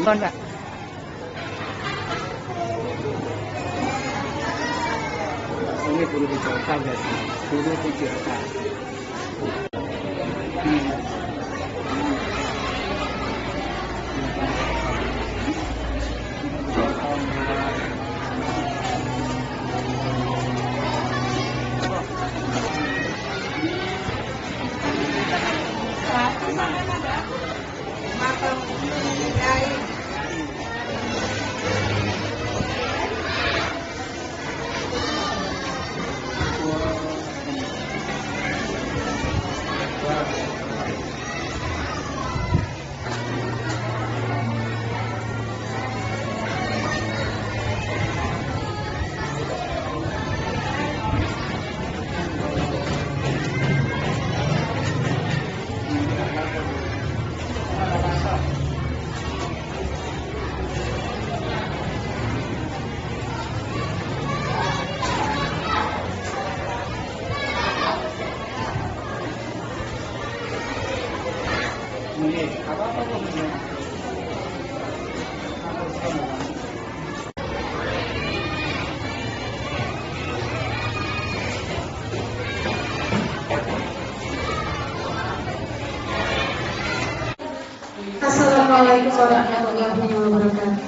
Kon, Pak. Ini guru biasa biasa, guru biasa. Assalamualaikum warahmatullahi wabarakatuh.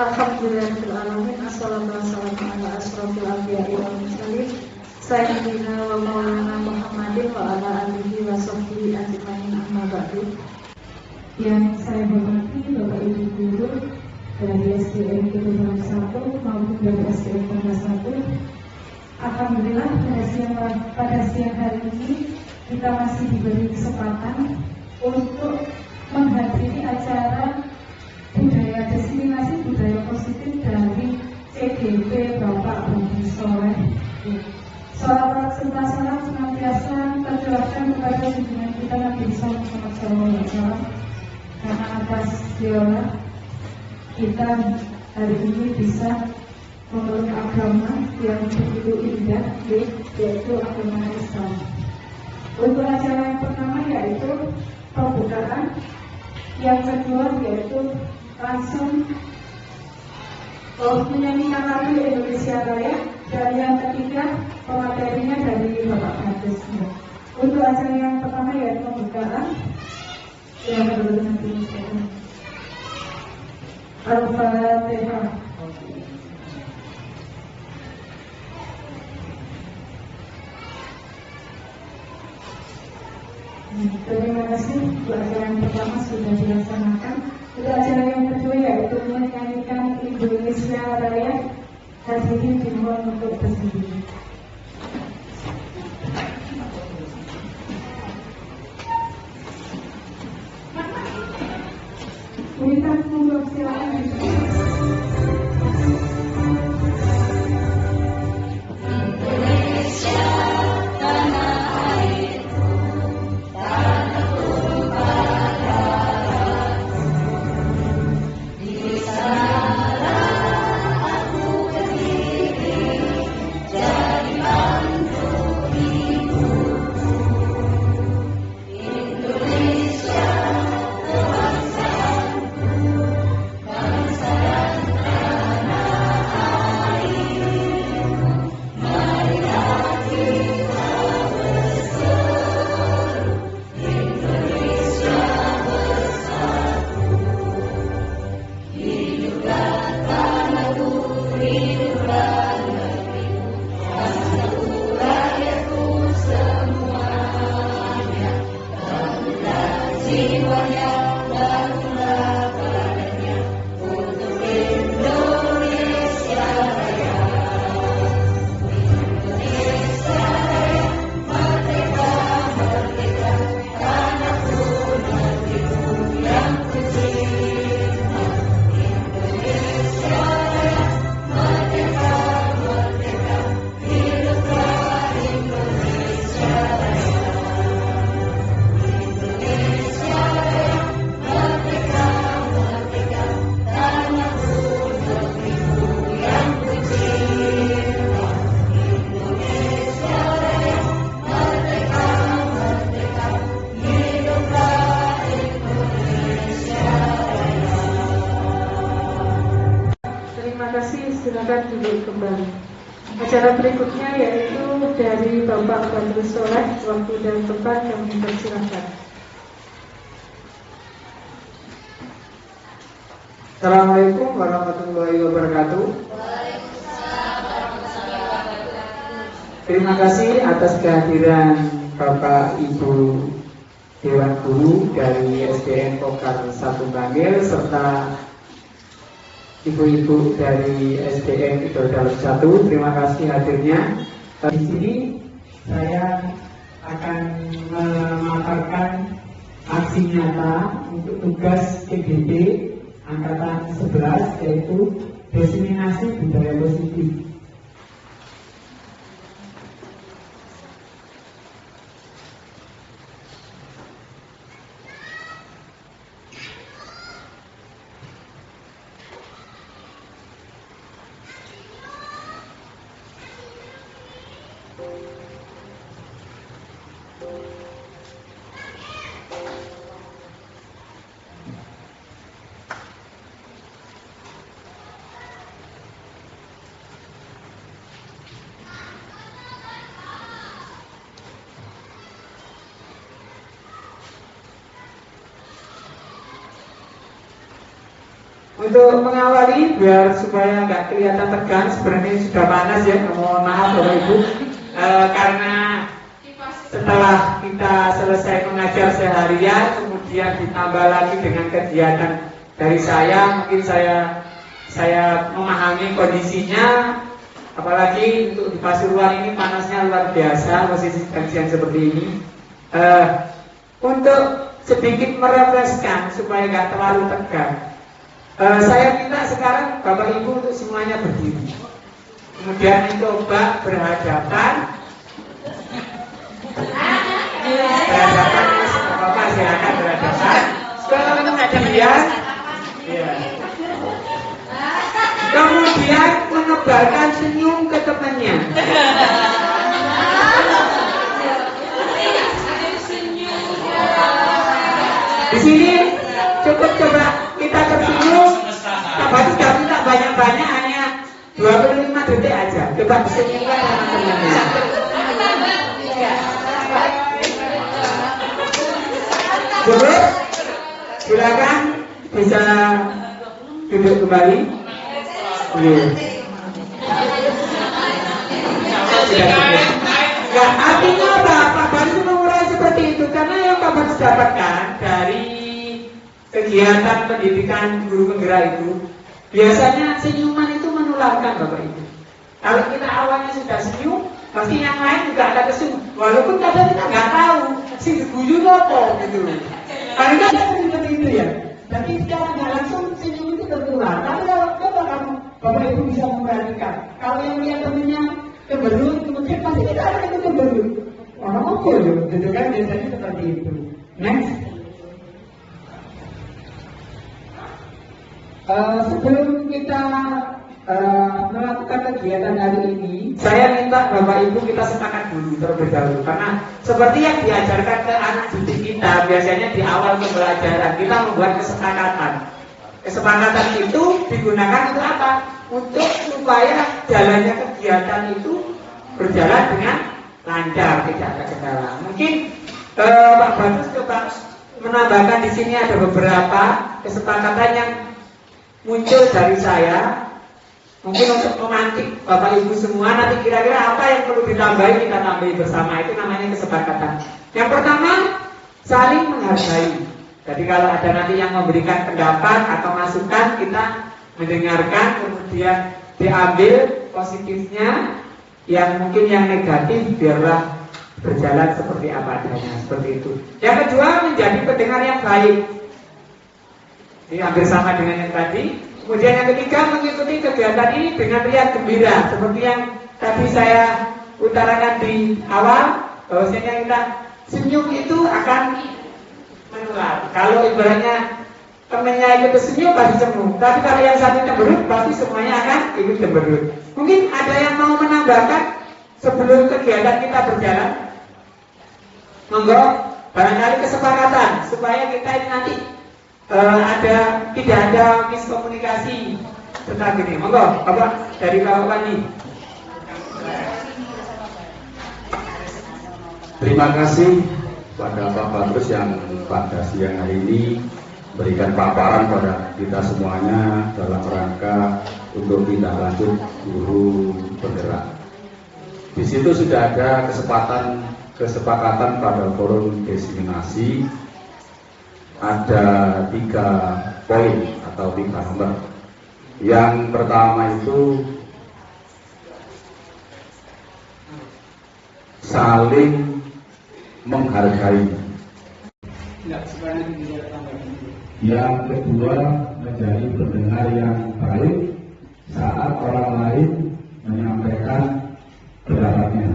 Alhamdulillahirrahmanirrahim. Assalamualaikum ala asrofil anbiya'i wal mursalin Sayyidina wa maulana Muhammadin wa ala alihi wa sahbihi ajma'in, amma ba'du. Yang saya hormati Bapak Ibu Guru dari SDN Keturunan 1 maupun dari SDN Keturunan 1. Alhamdulillah pada siang hari ini kita masih diberi kesempatan untuk menghadiri acara budaya destinasi budaya positif dari CDP Bapak Budi Soleh. Salawat serta salam senantiasa tercurahkan kepada junjungan kita Nabi Muhammad SAW, karena atas dialah kita hari ini bisa memeluk agama yang begitu indah, yaitu agama Islam. Untuk acara yang pertama yaitu pembukaan, yang kedua yaitu langsung menyanyikan lagu Indonesia Raya, dan yang ketiga pematerinya dari Bapak Kades. Untuk acara yang pertama yaitu pembukaan, yang kedua nanti Al-Fatihah. Terima kasih. Untuk acara yang pertama sudah dilaksanakan. Untuk acara yang kedua yaitu menyanyikan Indonesia Raya, hadirin dimohon untuk berdiri. Kita tunggu, silakan. Di sana aku berdiri, jadi kasih, silakan duduk kembali. Acara berikutnya yaitu dari Bapak Badrus Soleh, waktu dan tempat kami persilakan. Assalamualaikum warahmatullahi wabarakatuh. Terima kasih atas kehadiran Bapak Ibu Dewan Guru dari SDN Pokar 1 Bangil serta ibu-ibu dari SDN Idul Dalam 1. Terima kasih hadirnya. Di sini saya akan memaparkan aksi nyata untuk tugas PBB Angkatan 11 yaitu diseminasi budaya positif. Untuk mengawali biar supaya nggak kelihatan tegang, sebenarnya sudah panas ya, mohon maaf Bapak Ibu, karena setelah kita selesai mengajar seharian, kemudian ditambah lagi dengan kegiatan dari saya, mungkin saya memahami kondisinya, apalagi untuk di Pasuruan ini panasnya luar biasa, posisi sedang seperti ini. Untuk sedikit merefreskan supaya nggak terlalu tegang. Saya minta sekarang Bapak Ibu untuk semuanya berdiri. Kemudian coba berhadapan. Berhadapan, Bapak silakan berhadapan. Kalau kemudian, ya. Kemudian menebarkan senyum ke temannya. Di sini cukup coba kita tersenyum. Tapi tidak minta banyak-banyak, hanya 25 detik aja. Coba senyumkan sama temannya. Cukup? Silakan bisa duduk kembali. Nah, artinya apa? Pak Baris memulai seperti itu karena yang Pak Baris dapatkan dari kegiatan pendidikan guru penggerak itu biasanya senyuman itu menularkan Bapak Ibu. Kalau kita awalnya sudah senyum, pasti yang lain juga ada kesenyum. Walaupun kadang kita nggak tahu si guyu apa gitu. Karena seperti itu ya. Tapi secara nggak langsung senyum itu tertular. Tapi kalau kamu Bapak Ibu bisa memperhatikan, kalau yang lihat temennya cemberut, kemudian pasti kita akan ikut cemberut. Orang apa ya? Gitu kan biasanya seperti itu. Next. Sebelum kita melakukan kegiatan hari ini, saya minta Bapak Ibu kita sepakat dulu terlebih dahulu. Karena seperti yang diajarkan ke anak didik kita, biasanya di awal pembelajaran kita membuat kesepakatan. Kesepakatan itu digunakan untuk apa? Untuk supaya jalannya kegiatan itu berjalan dengan lancar, tidak ada kendala. Mungkin Pak Bagus coba menambahkan di sini ada beberapa kesepakatan yang muncul dari saya, mungkin untuk memancing Bapak Ibu semua. Nanti kira-kira apa yang perlu ditambahi, kita tambahi bersama. Itu namanya kesepakatan. Yang pertama, saling menghargai. Jadi kalau ada nanti yang memberikan pendapat atau masukan, kita mendengarkan, kemudian diambil positifnya, yang mungkin yang negatif biarlah berjalan seperti apa adanya, seperti itu. Yang kedua, menjadi pendengar yang baik. Ini hampir sama dengan yang tadi. Kemudian yang ketiga, mengikuti kegiatan ini dengan riang gembira. Seperti yang tadi saya utarakan di awal, bahwasanya kita senyum itu akan menular. Kalau ibaratnya temennya itu senyum pasti senyum. Tapi kalau yang satu cemberut, pasti semuanya akan ikut cemberut. Mungkin ada yang mau menambahkan sebelum kegiatan kita berjalan? Monggo, barangkali kesepakatan supaya kita ini nanti tidak ada miskomunikasi Tetap gini, monggo, Bapak dari Bapak Wani. Terima kasih pada Pak Badrus yang pada siang hari ini berikan paparan pada kita semuanya dalam rangka untuk tindak lanjut guru bergerak. Di situ sudah ada kesepakatan pada forum diseminasi ada 3 poin atau 3 nomor. Yang pertama itu saling menghargai. Yang kedua, menjadi pendengar yang baik saat orang lain menyampaikan pendapatnya.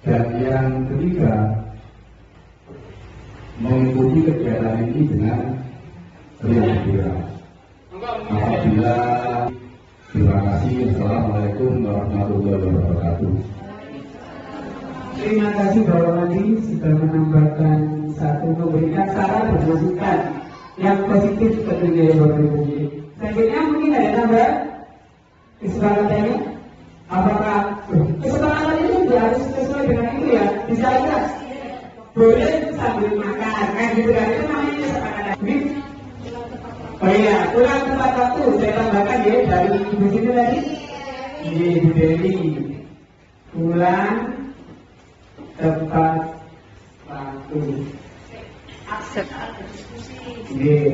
Dan yang ketiga, mengikuti kegiatan ini dengan riang-riang. Apabila terima kasih. Assalamualaikum warahmatullahi wabarakatuh. Terima kasih Bapak Wani sudah menambahkan satu memberikan saran dan masukan yang positif tentunya ya Bapak Ibu. Selanjutnya mungkin ada tambah kesepakatannya. Apakah kesepakatan itu harus sesuai dengan itu ya? Bisa aja boleh sambil makan kan gitu kan, itu namanya kesepakatan. Oh iya, pulang tepat waktu saya tambahkan ya dari ibu sini tadi. Iya Ibu Dewi, pulang tepat waktu.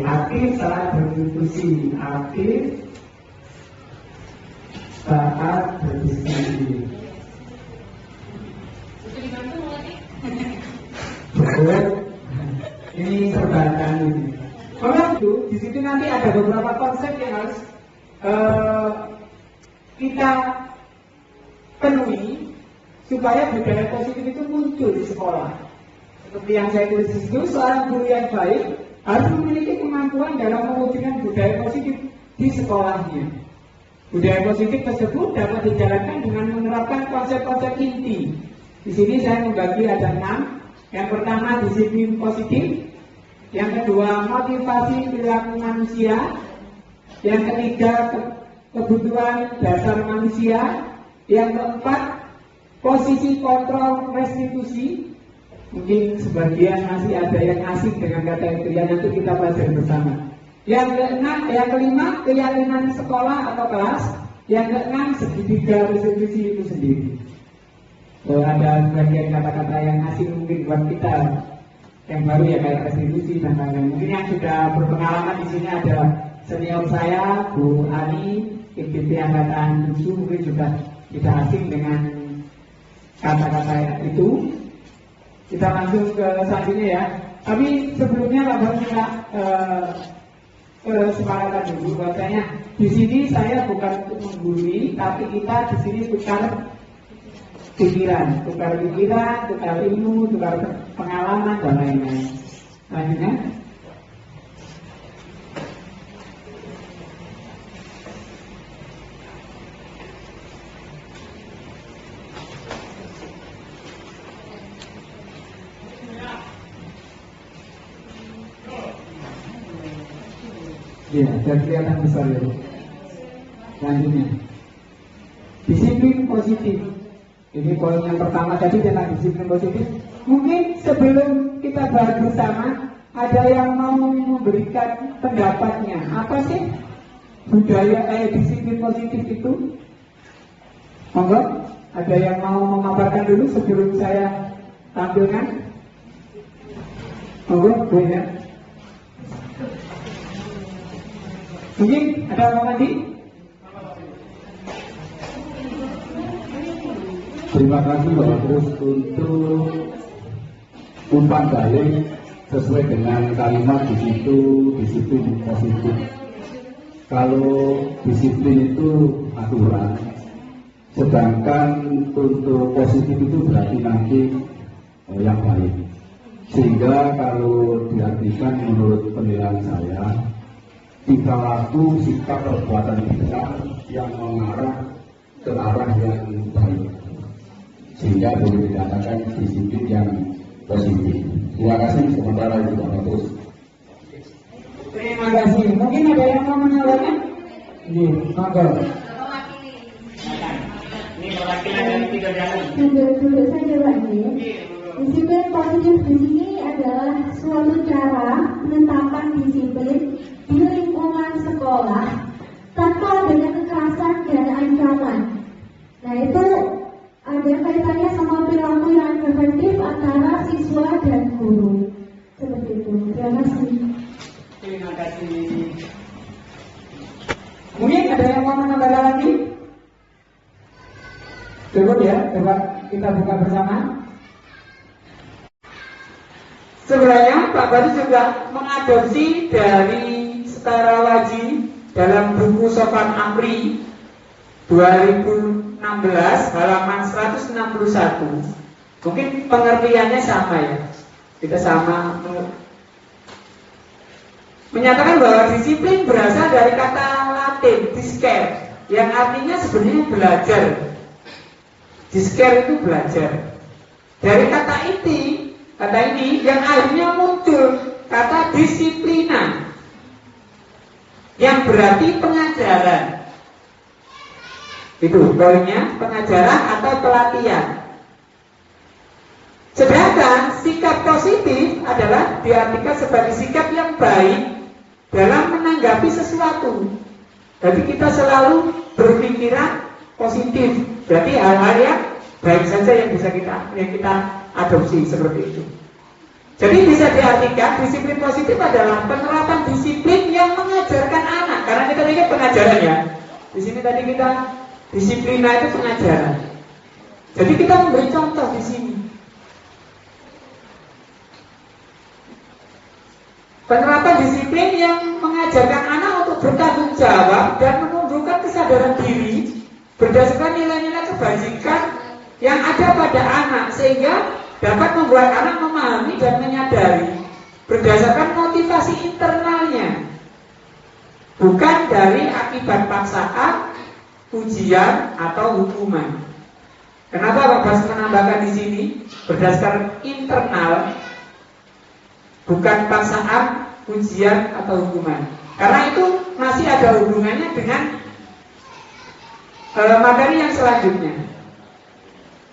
Aktif saat berdiskusi. Aktif saat berdiskusi. Betul. Ini serbatan ini. Kalau itu di situ nanti ada beberapa konsep yang harus kita penuhi supaya budaya positif itu muncul di sekolah. Seperti yang saya tulis di situ, seorang guru yang baik harus memiliki kemampuan dalam mewujudkan budaya positif di sekolahnya. Budaya positif tersebut dapat dijalankan dengan menerapkan konsep-konsep inti. Di sini saya membagi ada 6. Yang pertama disiplin positif, yang kedua motivasi perilaku manusia, yang ketiga kebutuhan dasar manusia, yang keempat posisi kontrol restitusi. Mungkin sebagian masih ada yang asing dengan kata itu, yang nanti kita pelajari bersama. Yang kelima keyakinan sekolah atau kelas. Yang keenam segitiga restitusi itu sendiri. Ada sebagian kata-kata yang asing mungkin buat kita yang baru ya, kayak restitusi dan lain-lain. Mungkin yang sudah berpengalaman di sini ada senior saya Bu Ani, IPP angkatan 7, mungkin juga tidak asing dengan kata-kata itu. Kita langsung ke selanjutnya ya. Tapi sebelumnya Pak Baru minta kesepakatan dulu bahwasanya di sini saya bukan untuk menggurui, tapi kita di sini tukar pikiran, tukar ilmu, tukar pengalaman dan lain-lain. Selanjutnya. Ya, dan kelihatan besar ya. Selanjutnya, disiplin positif. Ini poin yang pertama tadi tentang disiplin positif. Mungkin sebelum kita bahas bersama, ada yang mau memberikan pendapatnya. Apa sih budaya disiplin positif itu? Monggo, ada yang mau memaparkan dulu sebelum saya tampilkan? Monggo, Bu ya. Mungkin ada orang lagi? Terima kasih Pak Badrus untuk umpan balik sesuai dengan kalimat di situ, disiplin positif. Kalau disiplin itu aturan, sedangkan untuk positif itu berarti nanti yang baik. Sehingga kalau diartikan menurut penilaian saya, tingkah laku, sikap, perbuatan kita yang mengarah ke arah yang baik, sehingga boleh dikatakan disiplin yang positif. Terima kasih. Sementara itu Pak Badrus. Terima kasih. Mungkin ada yang mau menambahkan? Ini, monggo. Ini perwakilan dari tiga jalan. Duduk saja Pak ya. Disiplin positif di sini adalah suatu cara penetapan disiplin di lingkungan sekolah tanpa adanya kekerasan dan ancaman. Nah itu ada kaitannya sama perilaku yang efektif antara siswa dan guru. Seperti itu. Terima kasih. Terima kasih. Mungkin ada yang mau menambahkan lagi? Cukup ya, coba kita buka bersama. Sebenarnya Pak Badi juga mengadopsi dari Setara Waji dalam buku Sofan Amri 2016 halaman 161. Mungkin pengertiannya sama ya. Kita sama menyatakan bahwa disiplin berasal dari kata Latin discere yang artinya sebenarnya belajar. Discere itu belajar. Dari kata ini yang akhirnya muncul kata disiplina yang berarti pengajaran. Itu poinnya, pengajaran atau pelatihan. Sedangkan sikap positif adalah diartikan sebagai sikap yang baik dalam menanggapi sesuatu. Jadi kita selalu berpikiran positif. Berarti hal-hal yang baik saja yang bisa kita adopsi seperti itu. Jadi bisa diartikan disiplin positif adalah penerapan disiplin yang mengajarkan anak. Karena kita ingat pengajaran ya. Di sini tadi kita disiplina itu pengajaran. Jadi kita memberi contoh di sini. Penerapan disiplin yang mengajarkan anak untuk bertanggung jawab dan menumbuhkan kesadaran diri berdasarkan nilai-nilai kebajikan yang ada pada anak sehingga dapat membuat anak memahami dan menyadari berdasarkan motivasi internalnya, bukan dari akibat paksaan, ujian atau hukuman. Kenapa Pak Bas menambahkan di sini berdasarkan internal, bukan paksaan, ujian atau hukuman? Karena itu masih ada hubungannya dengan materi yang selanjutnya,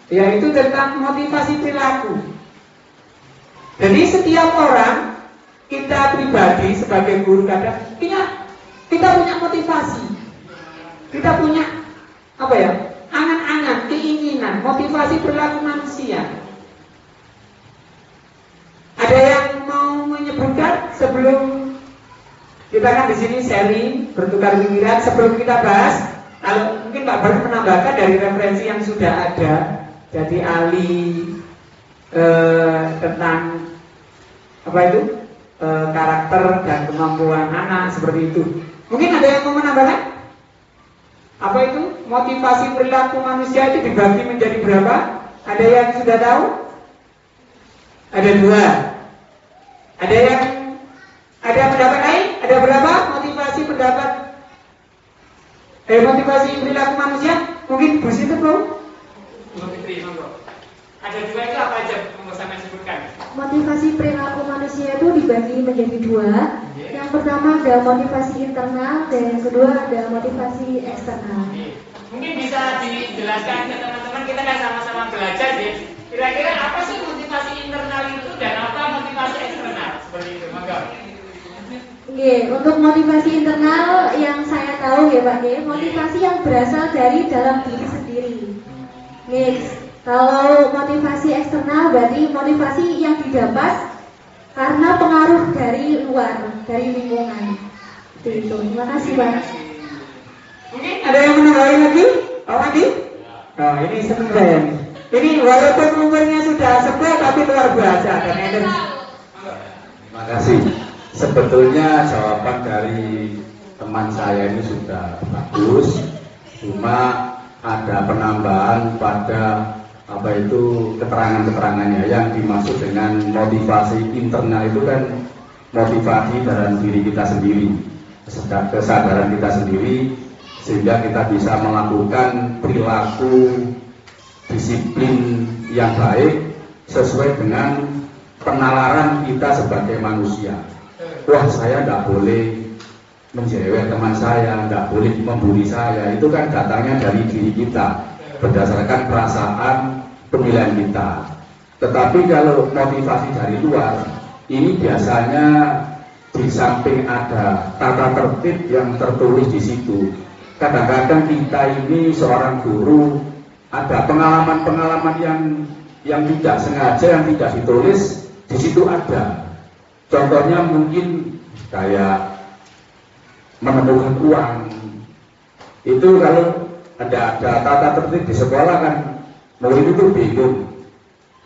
yaitu tentang motivasi perilaku. Jadi setiap orang, kita pribadi sebagai guru kadang kita punya motivasi, kita punya angan-angan, keinginan, motivasi perilaku manusia. Ada yang mau menyebutkan sebelum kita kan di sini sharing, bertukar pikiran sebelum kita bahas? Kalau mungkin Pak Bar menambahkan dari referensi yang sudah ada. Jadi ahli tentang karakter dan kemampuan anak seperti itu. Mungkin ada yang mau menambahkan? Apa itu? Motivasi perilaku manusia itu dibagi menjadi berapa? Ada yang sudah tahu? Ada 2. Ada pendapat lain? Ada berapa motivasi motivasi perilaku manusia? Mungkin Bu Siti belum? Ada 2 itu apa aja? Mau saya sebutkan. Motivasi perilaku manusia itu dibagi menjadi 2. Yang pertama ada motivasi internal dan yang kedua ada motivasi eksternal. Mungkin bisa dijelaskan ke teman-teman, kita kan sama-sama belajar ya. Kira-kira apa sih motivasi internal itu dan apa motivasi eksternal? Seperti itu, monggo. Untuk motivasi internal yang saya tahu ya Pak, motivasi yang berasal dari dalam diri sendiri. Kalau motivasi eksternal berarti motivasi yang didapat karena pengaruh dari luar, dari lingkungan. Itu. Terima kasih Pak. Mungkin ada yang menambahkan lagi? Pak Adi? Nah, ini senang saya nih. Ini walaupun umurnya sudah sepuh tapi luar biasa dan Terima kasih. Sebetulnya jawaban dari teman saya ini sudah bagus, cuma ada penambahan pada keterangan-keterangannya yang dimaksud dengan motivasi internal itu kan motivasi dalam diri kita sendiri, kesadaran kita sendiri, sehingga kita bisa melakukan perilaku disiplin yang baik sesuai dengan penalaran kita sebagai manusia. Wah, saya tidak boleh menjewer teman saya, nggak boleh membuli saya. Itu kan datangnya dari diri kita, berdasarkan perasaan pemilihan kita. Tetapi kalau motivasi dari luar, ini biasanya di samping ada tata tertib yang tertulis di situ. Kadang-kadang kita ini seorang guru ada pengalaman-pengalaman yang tidak sengaja, yang tidak ditulis di situ ada. Contohnya mungkin kayak menemukan uang. Itu kalau ada tata tertib di sekolah kan murid itu bingung.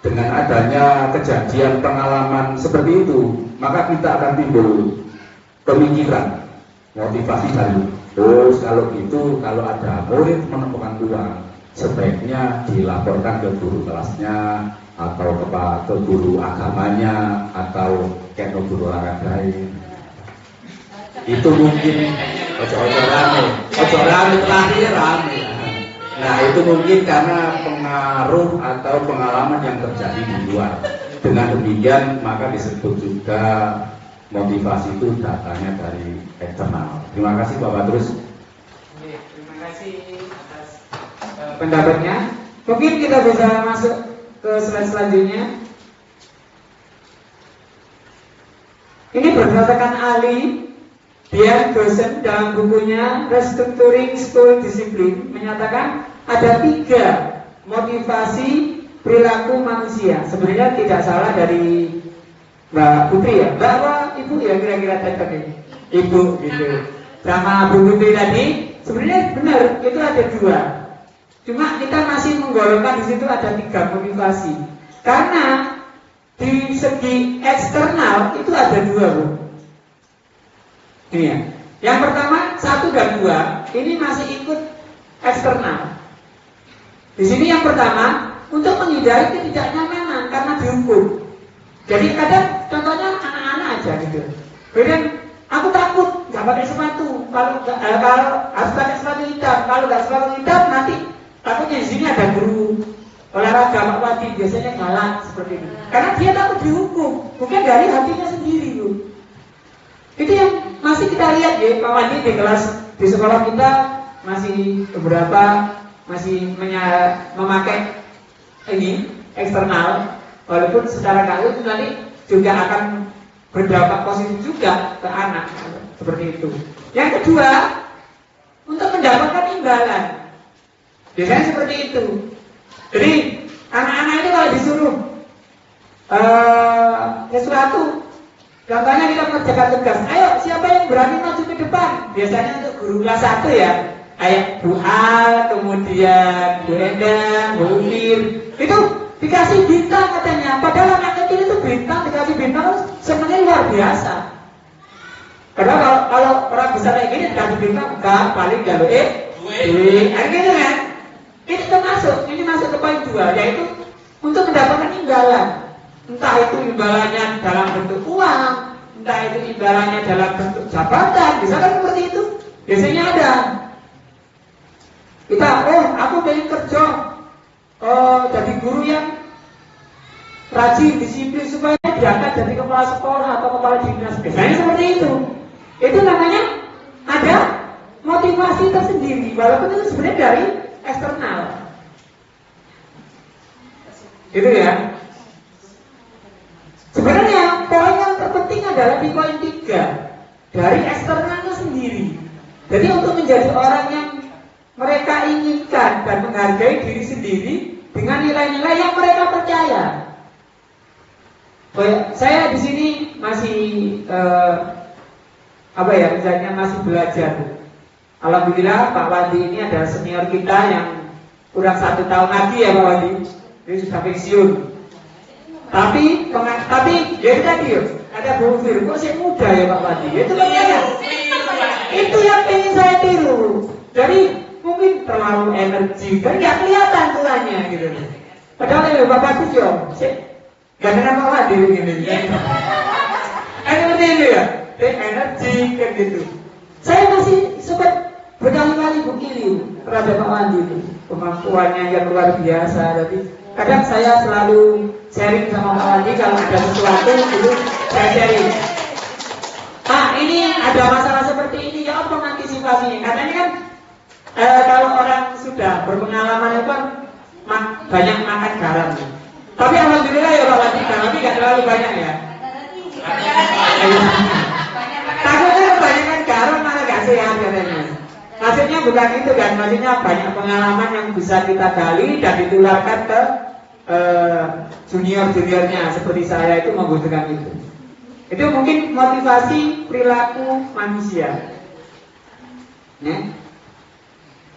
Dengan adanya kejadian pengalaman seperti itu, maka kita akan timbul pemikiran, motivasi baru. Oh, kalau gitu, kalau ada murid menemukan uang, sebaiknya dilaporkan ke guru kelasnya, atau ke guru agamanya, atau ke guru olahraga. Itu mungkin ojo-ojo rame terakhir rame. Nah, itu mungkin karena pengaruh atau pengalaman yang terjadi di luar. Dengan demikian maka disebut juga motivasi itu datangnya dari eksternal. Terima kasih Bapak terus. Terima kasih atas pendapatnya. Mungkin kita bisa masuk ke slide selanjutnya. Ini berdasarkan Ali, dia dosen dalam bukunya Restructuring School Discipline menyatakan ada 3 motivasi perilaku manusia. Sebenarnya tidak salah dari Mbak Putri ya, bahwa Ibu ya kira-kira cocok ini. Ibu gitu. Sama Bu Putri tadi, sebenarnya benar itu ada 2. Cuma kita masih menggolongkan di situ ada 3 motivasi. Karena di segi eksternal itu ada 2, Bu. Ini ya. Yang pertama 1 dan 2 ini masih ikut eksternal. Di sini yang pertama untuk menghindari ketidaknyamanan karena dihukum. Jadi kadang contohnya anak-anak aja gitu. Kemudian aku takut nggak pakai sepatu. Kalau harus pakai sepatu hitam. Kalau nggak sepatu hitam nanti takutnya di sini ada guru olahraga Pak Wadi biasanya galak seperti ini. Karena dia takut dihukum, bukan dari hatinya sendiri, Bu. Itu yang masih kita lihat ya Pak Wadi di kelas di sekolah kita masih beberapa masih memakai ini eksternal, walaupun secara KU itu nanti juga akan berdampak positif juga ke anak seperti itu. Yang kedua, untuk mendapatkan imbalan, biasanya seperti itu. Jadi anak-anak itu kalau disuruh sesuatu, contohnya kita mengerjakan tugas, ayo siapa yang berani maju ke depan? Biasanya untuk guru kelas 1 ya, kayak Bu Al, kemudian Bu Endang, Bu Umir, itu dikasih bintang katanya. Padahal anak kecil itu bintang, dikasih bintang sebenarnya luar biasa. Karena kalau orang besar kayak gini dikasih bintang, enggak, paling jalur duit, gitu kan? Ini termasuk, ini masuk ke poin 2, yaitu untuk mendapatkan imbalan. Entah itu imbalannya dalam bentuk uang, entah itu imbalannya dalam bentuk jabatan, bisa kan seperti itu? Biasanya ada. Kita, aku pengen kerja jadi guru yang rajin, disiplin supaya diangkat jadi kepala sekolah atau kepala dinas. Biasanya seperti itu. Itu namanya ada motivasi tersendiri, walaupun itu sebenarnya dari eksternal. Itu ya. Sebenarnya poin yang terpenting adalah di poin 3 dari eksternalnya sendiri. Jadi untuk menjadi orang yang mereka inginkan dan menghargai diri sendiri dengan nilai-nilai yang mereka percaya. Saya di sini masih misalnya masih belajar. Alhamdulillah Pak Wadi ini adalah senior kita yang kurang 1 tahun lagi ya Pak Wadi. Dia sudah pensiun. Tapi ya tadi ada Bu Fir, kok saya muda ya Pak Wadi. Itu makanya. Itu yang ingin saya tiru. Jadi mungkin terlalu energi dan nggak kelihatan tuanya gitu. Padahal ya Bapak Sujo, gak ada Pak Wadi begini. Seperti itu ya, energi kan gitu. Saya masih sempat berkali-kali bukili terhadap Pak Wadi itu, kemampuannya yang luar biasa. Tapi kadang saya selalu sharing sama Pak Wadi kalau ada sesuatu itu saya sharing. Pak, ini ada masalah seperti ini, ya apa antisipasinya? Karena ini kan kalau orang sudah berpengalaman itu kan banyak makan garam. Tapi alhamdulillah ya Pak Wati, garamnya nggak terlalu banyak ya. Takutnya kebanyakan garam malah nggak sehat katanya. Maksudnya bukan itu kan, maksudnya banyak pengalaman yang bisa kita gali dan ditularkan ke junior-juniornya seperti saya itu membutuhkan itu. Itu mungkin motivasi perilaku manusia. Ya.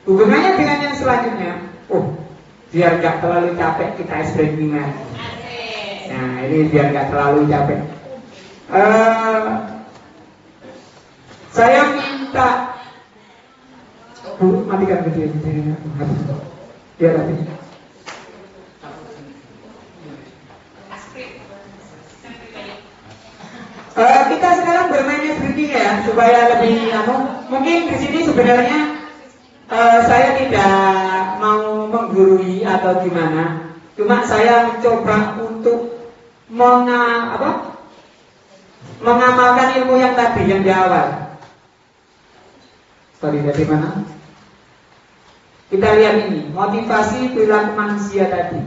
Hubungannya dengan yang selanjutnya, biar gak terlalu capek kita ice breaking lagi. Nah ini biar gak terlalu capek. Saya minta Bu, matikan video ini. Biar habis. Kita sekarang bermain ice breaking ya, supaya lebih mungkin di sini sebenarnya saya tidak mau menggurui atau gimana, cuma saya mencoba untuk mengamalkan ilmu yang tadi yang di awal. Sorry, dari mana? Kita lihat ini, motivasi perilaku manusia tadi.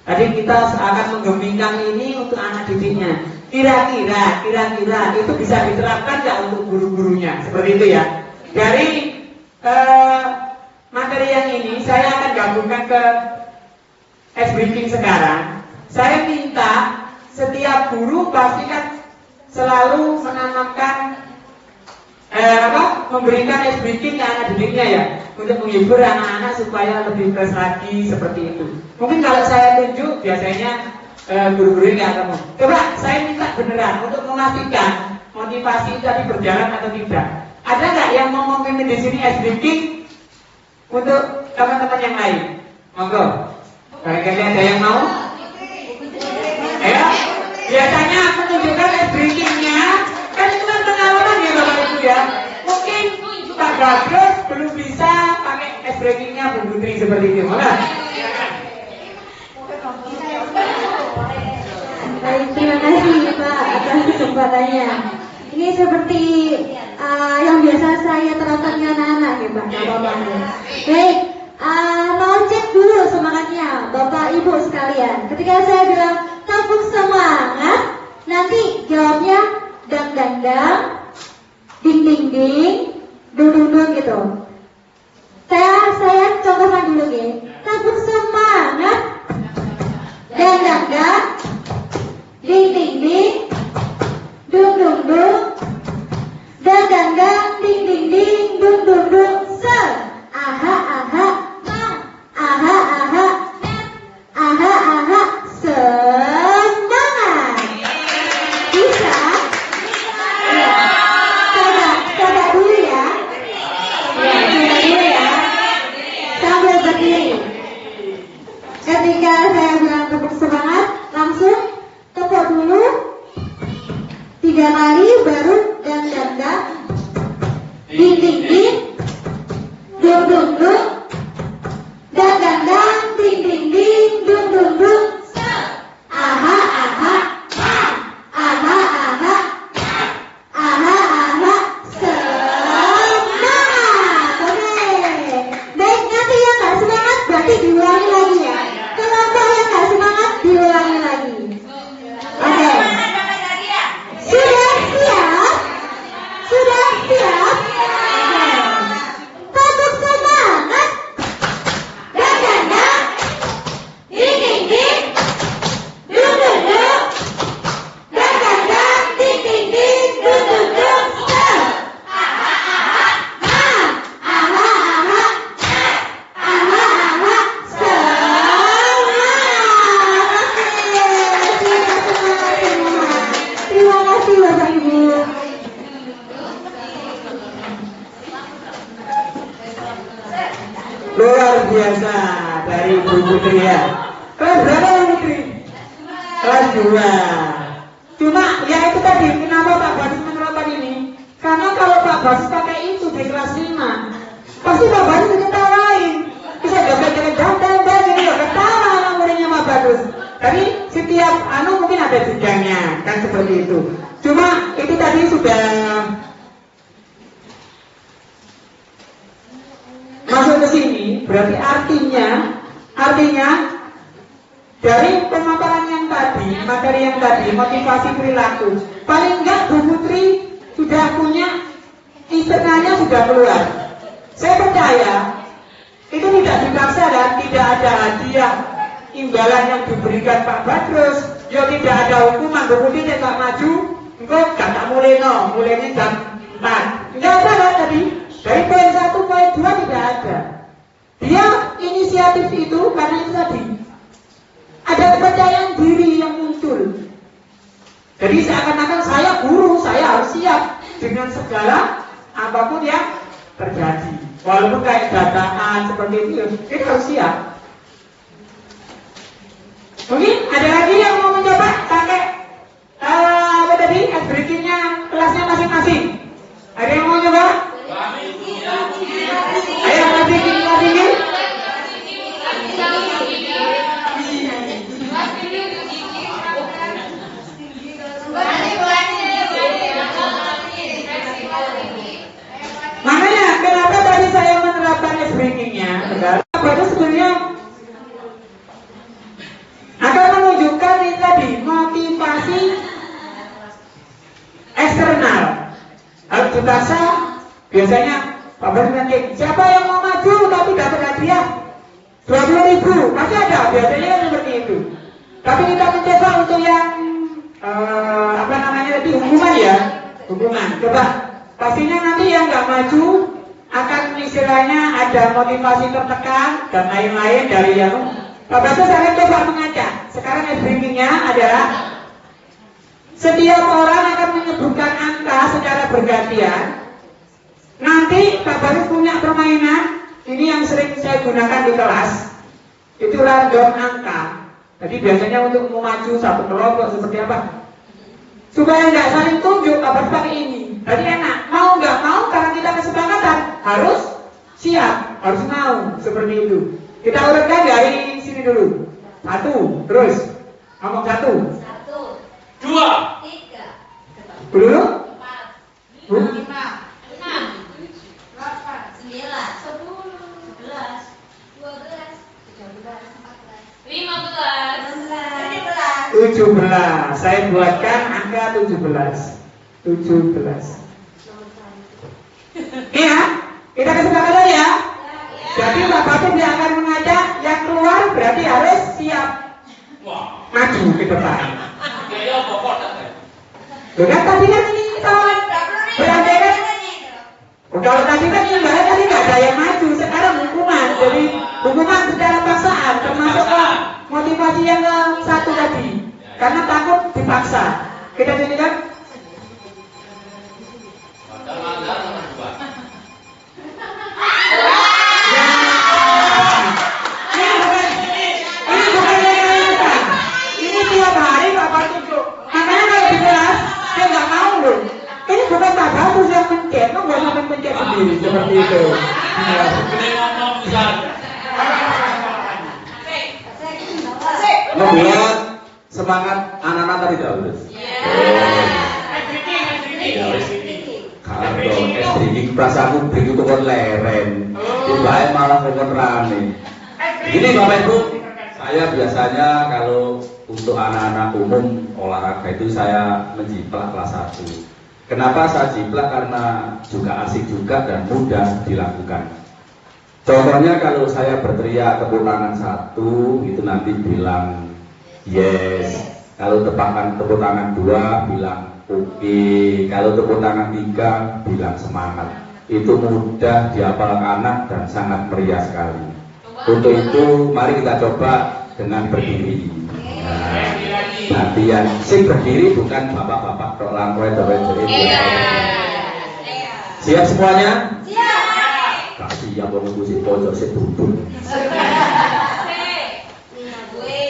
Tadi kita akan menggembingkan ini untuk anak didiknya. Kira-kira itu bisa diterapkan nggak untuk guru-gurunya? Seperti itu ya. Dari materi yang ini saya akan gabungkan ke ice breaking sekarang. Saya minta setiap guru pastikan selalu menanamkan memberikan ice breaking ke anak didiknya ya, untuk menghibur anak-anak supaya lebih fresh lagi seperti itu. Mungkin kalau saya tunjuk biasanya guru-guru nggak ketemu. Coba saya minta beneran untuk memastikan motivasi tadi berjalan atau tidak. Ada nggak yang mau memimpin di sini ice breaking untuk teman-teman yang lain? Monggo. Barangkali ada yang mau? Ya. Biasanya menunjukkan ice breakingnya kan itu kan pengalaman ya Bapak Ibu ya. Mungkin Pak Bagus belum bisa pakai ice breakingnya Bu Putri seperti itu. Monggo. Baik, terima kasih Pak atas kesempatannya. Ini seperti yang biasa saya terapkan ke anak-anak ya Pak. Baik, mau cek dulu semangatnya Bapak Ibu sekalian. Ketika saya bilang tabuk semangat, nanti jawabnya dang dang dang, ding ding ding, dung dung dung gitu. Saya contohkan dulu ya. Tabuk semangat, dang dang dang, ding ding ding, dung dung dung, dang dang dang, ding ding ding, dung dung dung. Aha aha, aha aha, aha aha, semangat. Bisa? Ya. Coba dulu ya. Ya, coba dulu ya. Sambil berdiri. Ketika saya bilang tepuk semangat, langsung tepuk dulu 3 kali, baru dang dang dang, ding ding ding, dung dung dung, dang dang dang, ding ding ding, dung dung dung. Aha aha, aha aha, aha aha, semangat. Oke. Baik, nanti yang nggak semangat berarti diulangi lagi ya. Kelompok yang nggak semangat diulangi lagi. Oke. Sudah siap? Sudah siap? Tabuk semangat. Dang dang dang. Ding ding ding. Dung dung dung. Dang dang dang. Ding ding ding. Dung dung dung. Aha aha. Aha aha. Aha aha. Semangat. Terima kasih Bapak Ibu. Luar biasa dari Bu Putri ya. Kelas berapa Bu Putri? Kelas 2. Cuma ya itu tadi, kenapa Pak Basis menerapkan ini? Karena kalau Pak Basis pakai itu di kelas 5, pasti Pak Basis diketawain. Bisa joget-joget dan ini ya ketawa anak muridnya Pak Bagus. Tapi setiap mungkin ada jenjangnya kan seperti itu. Cuma itu tadi sudah masuk ke sini, berarti artinya dari pemaparan yang tadi, materi yang tadi, motivasi perilaku, paling enggak Bu Putri sudah punya isternanya sudah keluar. Saya percaya itu tidak dipaksa dan tidak ada hadiah imbalan yang diberikan Pak Badrus. Ya tidak ada hukuman, Bu Putri tidak maju, engkau gak mulai mulainya jam 4. Tidak ada kan tadi? Dari poin 1, poin 2 tidak ada. Dia inisiatif itu karena itu tadi. Ada kepercayaan diri yang muncul. Jadi seakan-akan saya guru, saya harus siap dengan segala apapun yang terjadi. Walaupun kayak dadaan seperti itu, kita harus siap. Mungkin ada lagi yang mau mencoba pakai apa tadi? Ice breaking-nya kelasnya masing-masing. Ada yang mau coba? Ayo ice breaking kelas ini. Makanya kenapa tadi saya menerapkan ice breaking-nya? Karena sebenarnya akan menunjukkan ini tadi motivasi eksternal. Harus dipaksa. Biasanya Pak Bos nanti siapa yang mau maju tapi dapat hadiah 20.000 masih ada. Biasanya kan seperti itu. Tapi kita mencoba untuk yang apa namanya tadi hukuman ya, hukuman. Coba pastinya nanti yang nggak maju akan istilahnya ada motivasi tertekan dan lain-lain dari yang Pak Bos saya coba mengajak. Sekarang ice breaking-nya adalah setiap orang akan menyebutkan angka secara bergantian. Nanti Pak Baru punya permainan. Ini yang sering saya gunakan di kelas. Itu random angka. Jadi biasanya untuk memacu satu kelompok seperti apa? Supaya nggak saling tunjuk, Pak Baru pakai ini. Jadi enak. Mau nggak mau karena kita kesepakatan harus siap, harus mau seperti itu. Kita urutkan dari sini dulu. 1, terus ngomong 1, 2, 3, dulu 4, 5, 6, 8, 9, 10, 11, 12, 13, 14, 15, 16, 17, 18, 19, 20, 17. Saya buatkan angka 17. Iya, kita kesepakatan ya. Jadi Pak Bapak dia akan mengajak yang keluar berarti harus siap maju ke depan. Bukan tadi kan ini kita berandai kan. Kalau tadi kan ibarat tadi nggak ada yang maju, sekarang hukuman. Jadi hukuman secara paksaan termasuk motivasi yang satu tadi. Karena takut dipaksa. Kita tunjukkan. Sendiri seperti itu. Membuat semangat anak-anak tadi dahulu. Kalau SDG perasaanku begitu kon leren, tiba malah kon rame. Ini Bapak Ibu, saya biasanya kalau untuk anak-anak umum olahraga itu saya menjiplak kelas 1. Kenapa saya jiplak? Karena juga asik juga dan mudah dilakukan. Contohnya kalau saya berteriak tepuk tangan 1, itu nanti bilang yes. Kalau tepuk tangan 2 bilang oke. Kalau tepuk tangan 3 bilang semangat. Itu mudah dihafal anak dan sangat meriah sekali. Untuk itu mari kita coba dengan berdiri. Nah, latihan sing berdiri bukan bapak-bapak tok langkoe berdiri. Siap semuanya? Siap. Gak siap wong sing pojok sing duduk.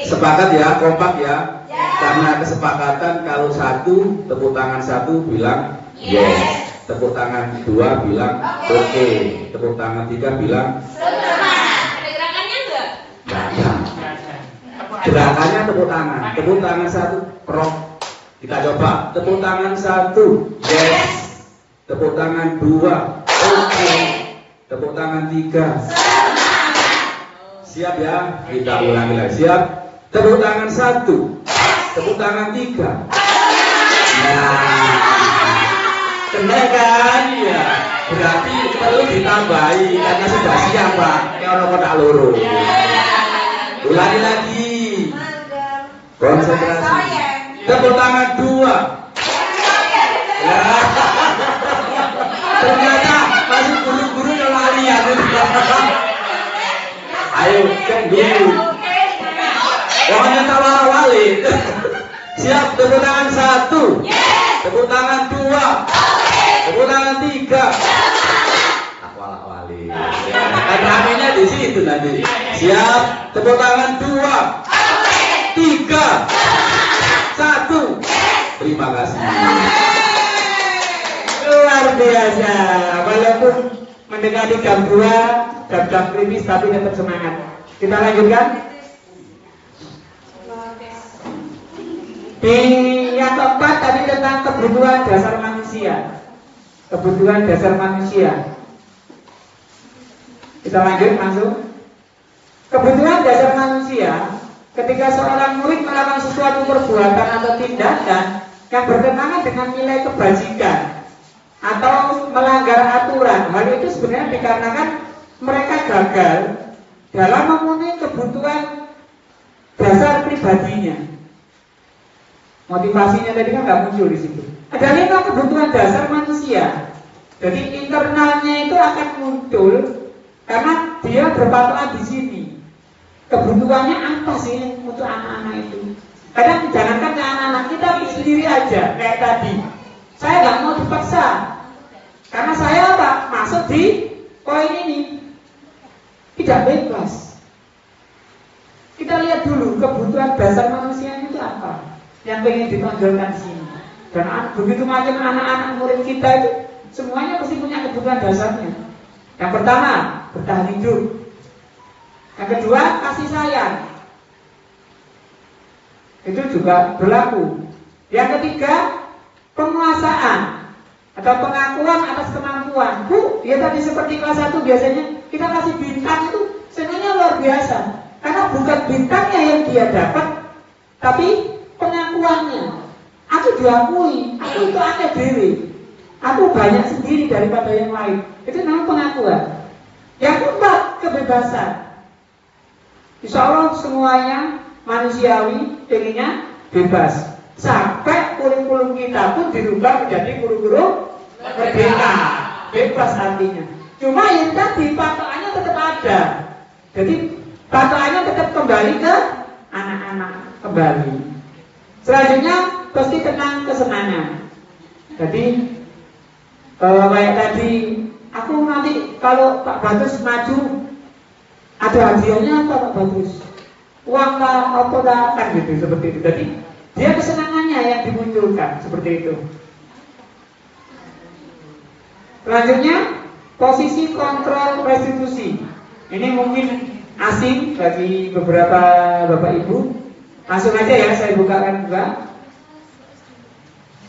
Sepakat ya, kompak ya. Karena kesepakatan kalau 1 tepuk tangan 1 bilang yes. Tepuk tangan 2 bilang oke. Tepuk tangan 3 bilang semangat. Ada gerakannya enggak? Gak ada. Gerakannya tepuk tangan 1 krok, Kita coba. Tepuk tangan 1. Yes. Tepuk tangan 2. Oke. Tepuk tangan 3. Siap ya? Kita ulangi lagi. Siap? Tepuk tangan 1. Tepuk tangan 3. Nah, benar kan? Iya. Berarti perlu ditambahi karena sudah siap, Pak. Kayak orang kota loro. Ulangi lagi. Konsentrasi. Tepuk tangan 2. Ya. Ternyata masih guru-guru yang lalian. Ayo, cek dulu. Pokoknya tawar-wali. Siap, tepuk tangan 1. Tepuk tangan 2. Tepuk tangan 3. Wala-wali. Rame-nya di situ nanti. Siap, tepuk tangan 2. 3. 1. Terima kasih. Luar biasa. Walaupun mendekati jam 2, jam kritis, tapi tetap semangat. Kita lanjutkan. Di yang keempat tadi tentang kebutuhan dasar manusia. Kebutuhan dasar manusia. Kita lanjut langsung. Kebutuhan dasar manusia. Ketika seorang murid melakukan sesuatu perbuatan atau tindakan yang bertentangan dengan nilai kebajikan atau melanggar aturan, hal itu sebenarnya dikarenakan mereka gagal dalam memenuhi kebutuhan dasar pribadinya. Motivasinya tadi kan nggak muncul di situ. Ada 5 kebutuhan dasar manusia. Jadi internalnya itu akan muncul karena dia berpatokan di sini. Kebutuhannya apa sih untuk anak-anak itu? Kadang jangankan ke anak-anak, kita sendiri aja kayak tadi. Saya nggak mau dipaksa, karena saya apa? Masuk di poin ini tidak bebas. Kita lihat dulu kebutuhan dasar manusia itu apa yang pengen ditonjolkan di sini. Dan begitu macam anak-anak murid kita itu semuanya pasti punya kebutuhan dasarnya. Yang pertama, bertahan hidup. Yang kedua, kasih sayang. Itu juga berlaku. Yang ketiga, penguasaan atau pengakuan atas kemampuan. Ya tadi seperti kelas 1 biasanya kita kasih bintang itu sebenarnya luar biasa. Karena bukan bintangnya yang dia dapat, tapi pengakuannya. Aku diakui, aku itu aneh diri. Aku banyak sendiri daripada yang lain. Itu namanya pengakuan. Yang keempat, kebebasan. Insya Allah semuanya manusiawi, pengennya bebas. Sampai kurikulum kita pun dirubah menjadi kurikulum merdeka. Bebas artinya. Cuma yang tadi patokannya tetap ada. Jadi patokannya tetap kembali ke anak-anak kembali. Selanjutnya pasti tentang kesenangan. Jadi kayak tadi, aku nanti kalau Pak Bagus maju ada hadiahnya apa Pak Bagus? Uang kah, apa kan gitu, seperti itu. Jadi dia kesenangannya yang dimunculkan seperti itu. Selanjutnya posisi kontrol restitusi. Ini mungkin asing bagi beberapa bapak ibu. Langsung aja ya saya bukakan juga.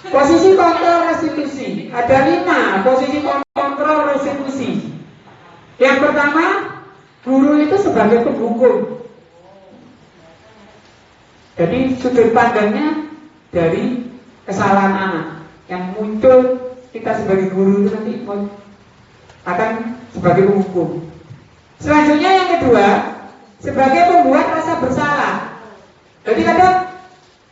Posisi kontrol restitusi. Ada 5 posisi kontrol restitusi. Yang pertama, guru itu sebagai penghukum. Jadi sudut pandangnya dari kesalahan anak yang muncul, kita sebagai guru itu nanti akan sebagai penghukum. Selanjutnya yang kedua, sebagai pembuat rasa bersalah. Jadi kadang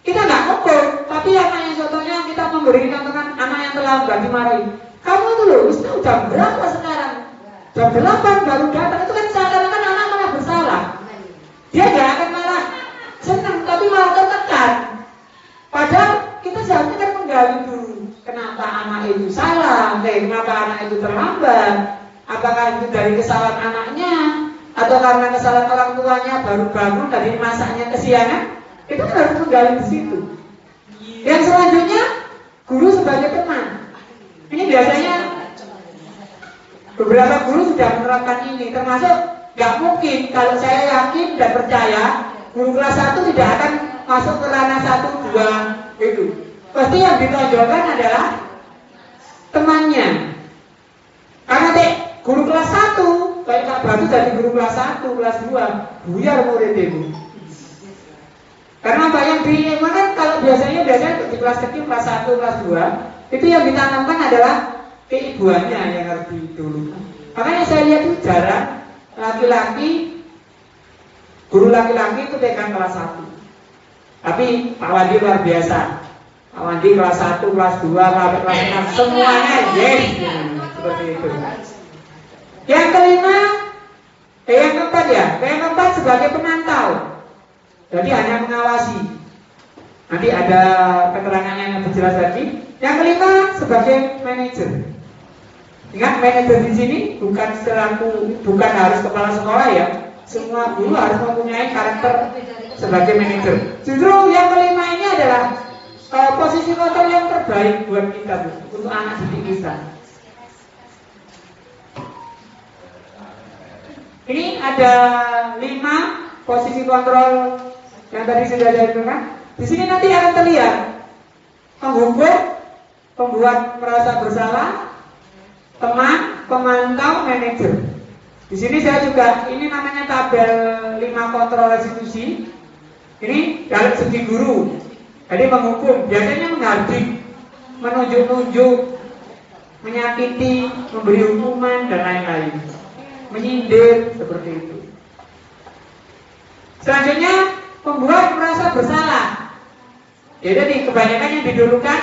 kita nggak ngukur, tapi anak yang contohnya kita memberi contohkan anak yang terlambat dimarahi. Kamu itu loh, jam berapa sekarang? Jam 8 baru datang. Itu kan seakan-akan anak malah bersalah. Dia nggak akan malah senang, tapi malah tertekan. Padahal kita seharusnya kan menggali dulu kenapa anak itu salah, kenapa anak itu terlambat. Apakah itu dari kesalahan anaknya, atau karena kesalahan orang tuanya baru bangun dari masaknya kesiangan? Itu kan harus menggali di situ. Yang selanjutnya, guru sebagai teman. Ini biasanya beberapa guru sudah menerapkan ini, termasuk nggak mungkin kalau saya yakin dan percaya guru kelas 1 tidak akan masuk ke ranah 1, 2 itu. pasti yang ditonjolkan adalah temannya. Karena guru kelas 1 kayak Kak Batu dari guru kelas 1, kelas 2 buyar murid ibu. Karena apa yang kan kalau biasanya di kelas kecil, kelas 1, kelas 2 itu yang ditanamkan adalah keibuannya yang harus didulukan. Makanya saya lihat itu jarang guru laki-laki itu pegang kelas 1. Tapi Pak Wandi luar biasa. Pak Wandi kelas 1, kelas 2, kelas 6 semuanya yes. Seperti itu. Yang kelima, yang keempat ya. Yang keempat sebagai penantau. Jadi hanya mengawasi. Nanti ada keterangannya yang berjelas lagi. Yang kelima sebagai manajer. Ingat manajer di sini bukan harus kepala sekolah ya. Semua guru harus mempunyai karakter sebagai manajer. Justru yang kelima ini adalah posisi kontrol yang terbaik buat kita, Bu, untuk anak didik kita. Ini ada 5 posisi kontrol yang tadi sudah saya sebutkan. Di sini nanti akan terlihat penghukum, pembuat merasa bersalah, teman, pemantau, manajer. Di sini saya juga, ini namanya tabel 5 kontrol restitusi. Ini dari segi guru. Jadi menghukum, biasanya menghardik, menunjuk-nunjuk, menyakiti, memberi hukuman dan lain-lain. Menyindir seperti itu. Selanjutnya pembuat merasa bersalah. Ya, jadi kebanyakan yang didulukan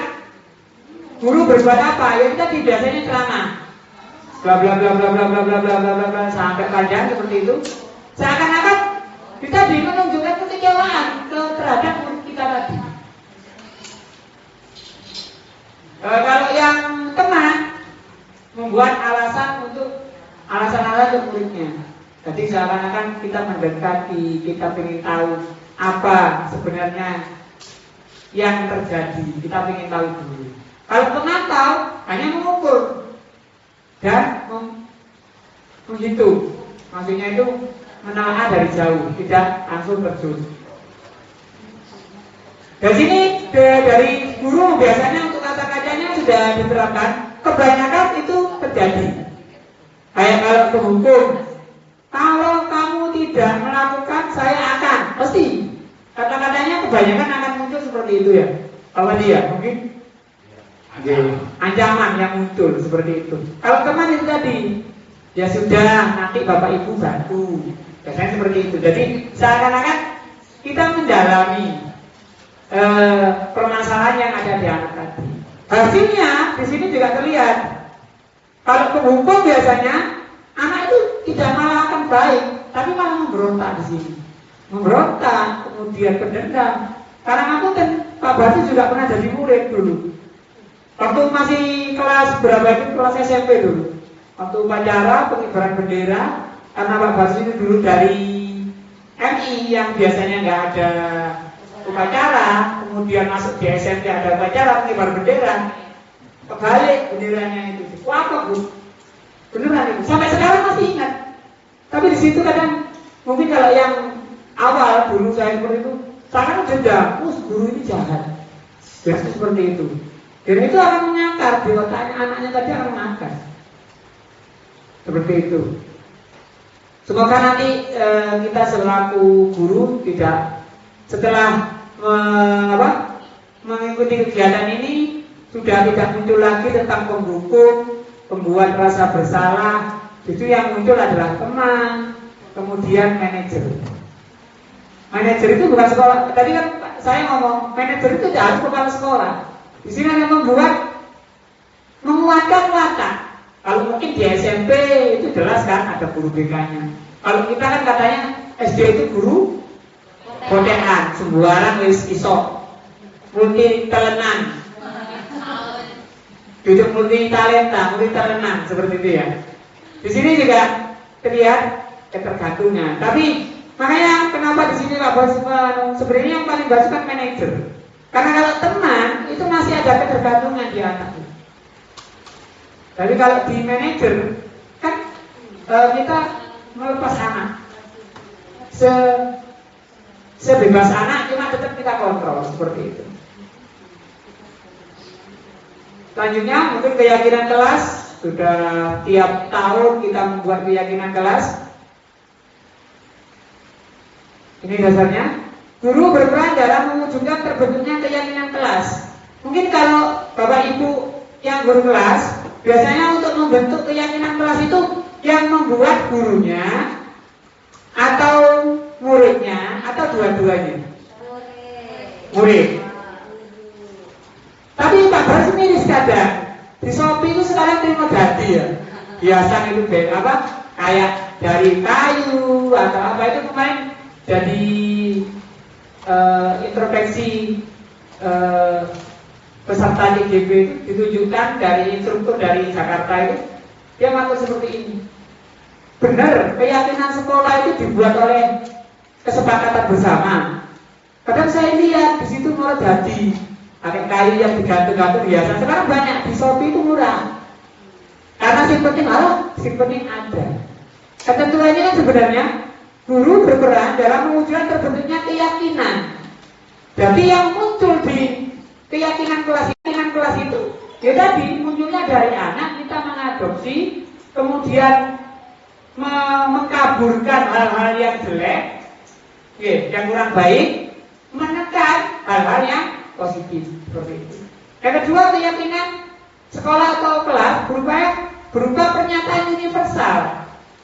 guru berbuat apa? Ya kita biasanya ceramah. Bla bla bla bla bla bla bla bla bla bla bla sampai panjang seperti itu. Seakan-akan kita menunjukkan kekecewaan terhadap murid kita tadi. Kalau yang teman membuat alasan untuk muridnya. Jadi seakan-akan kita mendekati, kita ingin tahu apa sebenarnya yang terjadi. Kita ingin tahu dulu. Kalau pemantau hanya mengukur dan menghitung. Maksudnya itu menelaah dari jauh, tidak langsung terjun. Dari sini dari guru biasanya untuk kata-katanya sudah diterapkan. Kebanyakan itu terjadi. Kayak kalau penghukum, kalau kamu tidak melakukan, saya akan. Pasti kata-katanya kebanyakan akan muncul seperti itu ya. Apa dia? Mungkin ancaman yang muncul seperti itu. Kalau teman itu tadi, ya sudah, nanti bapak ibu bantu. Biasanya seperti itu. Jadi seakan-akan kita mendalami permasalahan yang ada di anak tadi. Hasilnya di sini juga terlihat. Kalau penghukum biasanya anak itu tidak malah akan baik, tapi malah memberontak di sini. Memberontak, kemudian berdendam. Karena aku kan Pak Batu juga pernah jadi murid dulu. Waktu masih kelas berapa itu? Kelas SMP dulu. Waktu upacara pengibaran bendera, karena Pak Batu itu dulu dari MI yang biasanya nggak ada upacara, kemudian masuk di SMP ada upacara pengibaran bendera, kebalik benderanya itu. Wah, apa Bu? Beneran itu. Sampai sekarang masih ingat. Tapi di situ kadang mungkin kalau yang awal dulu saya seperti itu, saya dendam, guru ini jahat. Biasanya seperti itu. Dan itu akan menyakar di otaknya anaknya tadi akan mengakar. Seperti itu. Semoga nanti kita selaku guru tidak setelah mengikuti kegiatan ini sudah tidak muncul lagi tentang penghukum, pembuat rasa bersalah. Itu yang muncul adalah teman, kemudian manajer. Manajer itu bukan sekolah. Tadi kan saya ngomong manajer itu tidak harus kepala sekolah. Di sini hanya menguatkan watak. Kalau mungkin di SMP itu jelas kan ada guru BK-nya. Kalau kita kan katanya SD itu guru botehan, sembarang wis iso, multi talentan, duduk multi talenta, multi talentan seperti itu ya. Di sini juga terlihat ketergantungan. Tapi makanya kenapa di sini Pak Bos sebenarnya yang paling bagus kan manajer. Karena kalau teman itu masih ada ketergantungan di anak. Tapi kalau di manajer kan kita melepas anak, sebebas anak, cuma tetap kita kontrol seperti itu. Selanjutnya mungkin keyakinan kelas. Sudah tiap tahun kita membuat keyakinan kelas. Ini dasarnya. Guru berperan dalam mewujudkan terbentuknya keyakinan kelas. Mungkin kalau Bapak Ibu yang guru kelas, biasanya untuk membentuk keyakinan kelas itu yang membuat gurunya atau muridnya atau dua-duanya. Murid. Tapi Pak Baras miris kadang. Di Shopee itu sekarang terima dadi ya. Biasa itu apa? Kayak dari kayu atau apa itu kemarin jadi introspeksi peserta DGB itu ditunjukkan dari instruktur dari Jakarta itu, dia mengatur seperti ini. Benar, keyakinan sekolah itu dibuat oleh kesepakatan bersama. Kadang saya lihat di situ mulai jadi pakai kayu yang digantung-gantung biasa. Sekarang banyak di Shopee itu murah. Karena si penting ada. Ketentuannya kan sebenarnya guru berperan dalam mewujudkan terbentuknya keyakinan. Jadi yang muncul di keyakinan kelas itu, ya tadi munculnya dari anak, kita mengadopsi, kemudian mengkaburkan hal-hal yang jelek, yang kurang baik, menekan hal-hal yang positif seperti itu. Yang kedua, keyakinan sekolah atau kelas berupa pernyataan universal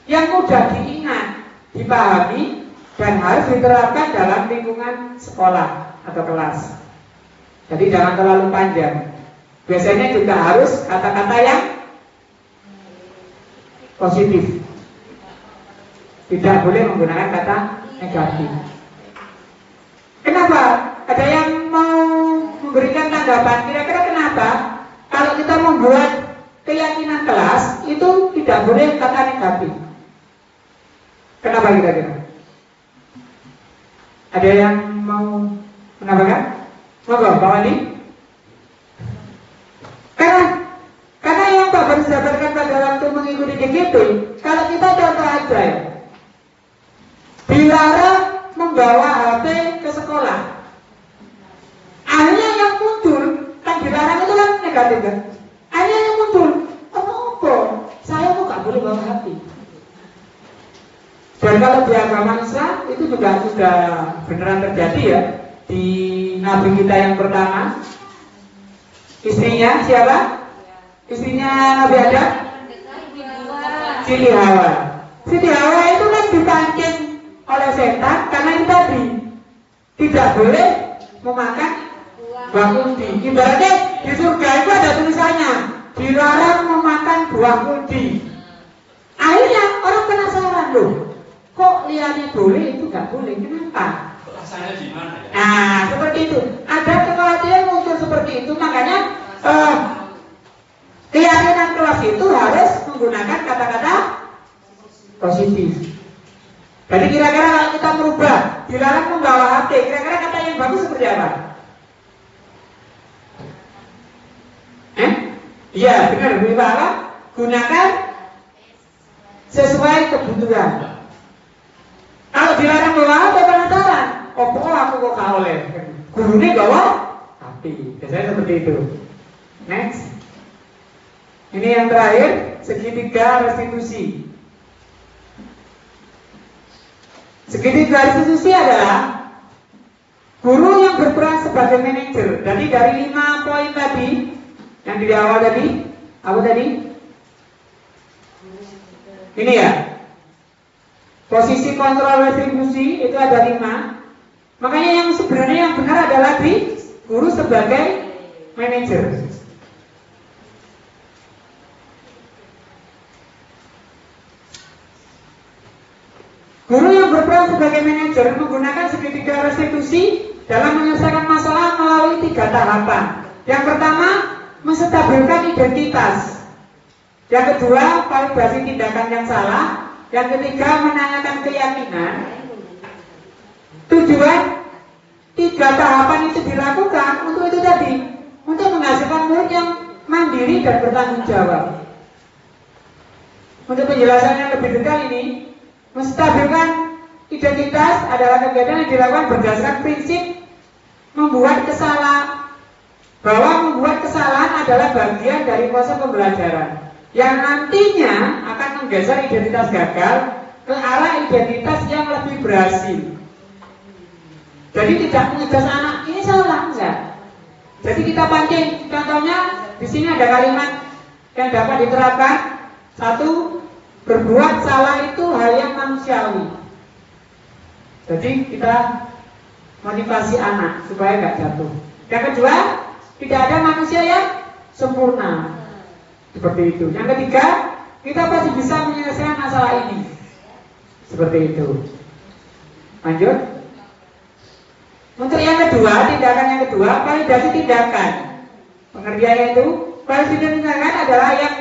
yang mudah diingat, dipahami, dan harus diterapkan dalam lingkungan sekolah atau kelas. Jadi jangan terlalu panjang. Biasanya juga harus kata-kata yang positif. Tidak boleh menggunakan kata negatif. Kenapa? Ada yang mau memberikan tanggapan, kira-kira kenapa kalau kita membuat keyakinan kelas itu tidak boleh kata negatif? Kenapa kira-kira? Ada yang mau menambahkan? Monggo, Pak Wandi. Karena yang Pak baru dapatkan pada waktu mengikuti DGP, kalau kita contoh aja ya, dilarang membawa HP ke sekolah. Akhirnya yang muncul, kan dilarang itu kan negatif kan? Akhirnya yang muncul, apa? Saya kok gak boleh bawa HP. Dan kalau di agama Islam itu juga sudah beneran terjadi ya. Di Nabi kita yang pertama, istrinya siapa? Istrinya Nabi Adam? Siti Hawa. Siti Hawa itu kan dipancing oleh setan karena itu tadi tidak boleh memakan buah kuldi. Ibaratnya di surga itu ada tulisannya dilarang memakan buah kuldi. Akhirnya orang penasaran loh, kok liane boleh itu nggak boleh? Kenapa? Rasanya gimana ya? Nah, seperti itu. Ada kekhawatiran muncul seperti itu, makanya keyakinan kelas itu harus menggunakan kata-kata positif. Jadi kira-kira kalau kita merubah, dilarang membawa HP, kira-kira kata yang bagus seperti apa? Iya, benar, apa? Gunakan sesuai kebutuhan. Kalau dilarang bawa HP, penasaran. Opo aku kok gak oleh. Gurunya bawa HP. Biasanya seperti itu. Next. Ini yang terakhir, segitiga restitusi. Segitiga restitusi adalah guru yang berperan sebagai manajer. Jadi dari 5 poin tadi yang di awal tadi, apa tadi? Ini ya. Posisi kontrol retribusi itu ada 5. Makanya yang sebenarnya yang benar adalah di guru sebagai manajer. Guru yang berperan sebagai manajer menggunakan segitiga restitusi dalam menyelesaikan masalah melalui 3 tahapan. Yang pertama, menstabilkan identitas. Yang kedua, validasi tindakan yang salah. Yang ketiga, menanyakan keyakinan. Tujuan 3 tahapan itu dilakukan untuk itu tadi, untuk menghasilkan murid yang mandiri dan bertanggung jawab. Untuk penjelasannya lebih detail ini, menstabilkan identitas adalah kegiatan yang dilakukan berdasarkan prinsip membuat bahwa membuat kesalahan adalah bagian dari proses pembelajaran yang nantinya akan menggeser identitas gagal ke arah identitas yang lebih berhasil. Jadi tidak mengejas anak ini salah, enggak. Jadi kita pancing. Contohnya di sini ada kalimat yang dapat diterapkan. Satu, berbuat salah itu hal yang manusiawi. Jadi kita motivasi anak supaya nggak jatuh. Yang kedua, tidak ada manusia yang sempurna. Seperti itu. Yang ketiga, kita pasti bisa menyelesaikan masalah ini. Seperti itu. Lanjut. Untuk yang kedua, tindakan yang kedua, validasi tindakan. Pengertiannya itu, validasi tindakan adalah yang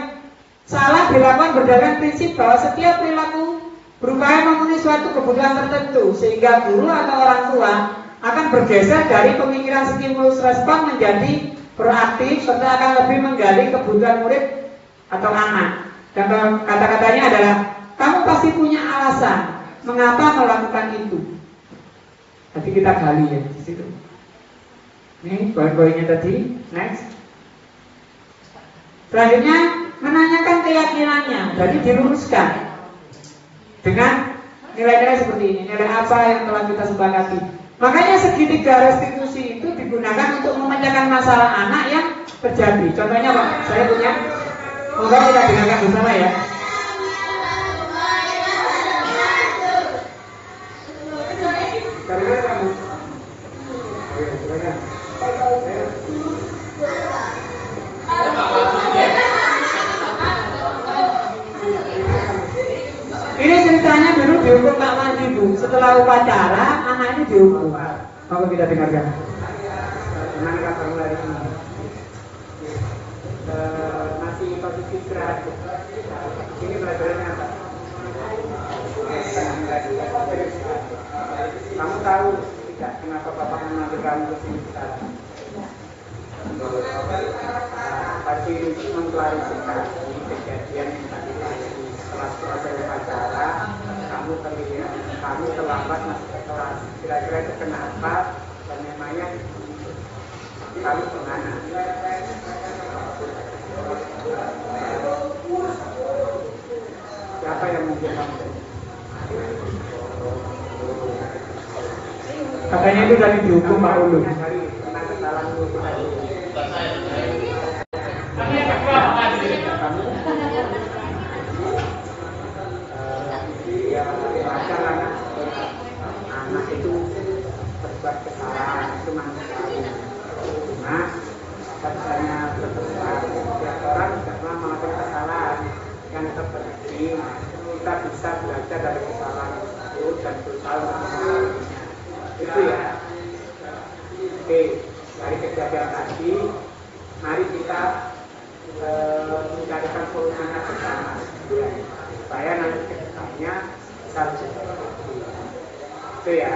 salah dilakukan berdasarkan prinsip bahwa setiap perilaku berupaya memenuhi suatu kebutuhan tertentu, sehingga guru atau orang tua akan bergeser dari pemikiran stimulus respon menjadi proaktif serta akan lebih menggali kebutuhan murid atau anak. Dan kata-katanya adalah, kamu pasti punya alasan mengapa melakukan itu. Nanti kita gali ya di situ. Ini poin-poinnya tadi. Next. Selanjutnya menanyakan keyakinannya. Jadi diluruskan dengan nilai-nilai seperti ini. Nilai apa yang telah kita sepakati. Makanya segitiga restitusi itu digunakan untuk memecahkan masalah anak yang terjadi. Contohnya Pak, saya punya. Moga kita dengarkan bersama ya. Ini ceritanya dulu dihukum Pak Mandi Bu. Setelah upacara, anak ini dihukum. Maka kita dengarkan. Gimana kabar hari ini? Masih posisi istirahat. Ini pelajarannya apa? Kamu tahu tidak kenapa Bapak mengambil kamu ke sini sekarang? Pasti untuk mengklarifikasi kejadian yang tadi setelah selesai upacara kamu terlambat masuk ke kelas. Kira-kira itu kenapa dan memangnya kamu kemana? Siapa yang mungkin kamu? Katanya itu dari dihukum Pak Ulu. Anak itu berbuat kesalahan itu manusiawi. Cuma katanya setiap orang tidak pernah melakukan kesalahan. Yang terpenting kita bisa belajar dari kesalahan itu dan berusaha mengulanginya. Itu ya. Oke, dari kejadian tadi, mari kita mencarikan solusinya bersama, supaya nanti kedepannya bisa lebih baik. Itu ya.